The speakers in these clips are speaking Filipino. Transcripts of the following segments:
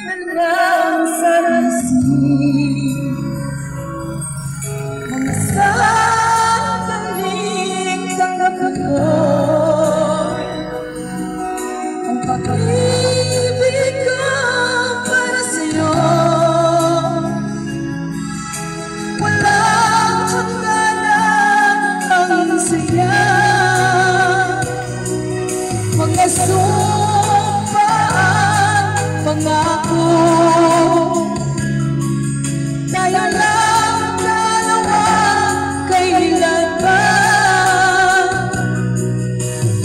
hanggang sa isip. Mga sandaling tanggap ko ang pag-ibig ko para sa'yo. Walang hangganan ang saya. Mga sumpaan, pangako, tayo lang dalawa, kailan ba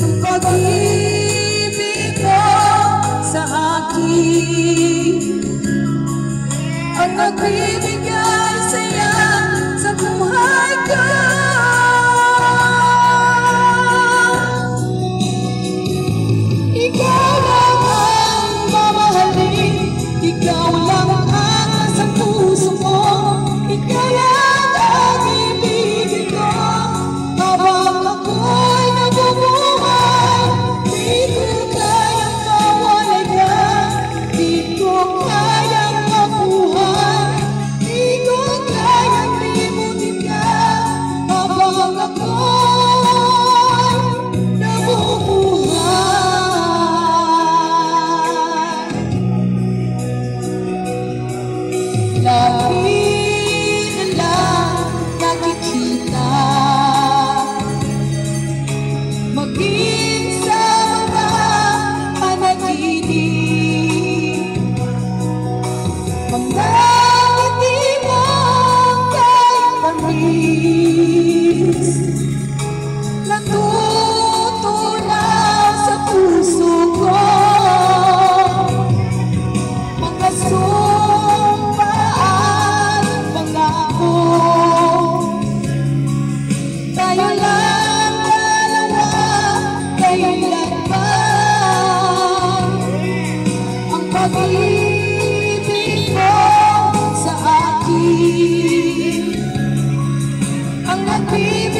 ang pag-ibig mo sa akin ang nagbibigay saya sa buhay ko? Ikaw lang ang mamahalin, ikaw lang ang nasa puso ko, ikaw lang ang ibigin ko. Habang ako'y nabubuhay, di ko kayang mawalay ka, di ko kayang mabuhay, di ko kayang limutin ka. Habang ako'y nabubuhay, lagi na lang nakikita, maging sa mga panaginip, mga ngiti mo kay tamis, natutunaw sa puso ko. Mga sumpaan, pangako, tayo lang dalawa, kailan ba ang pag-ibig mo sa akin ang nagbibigay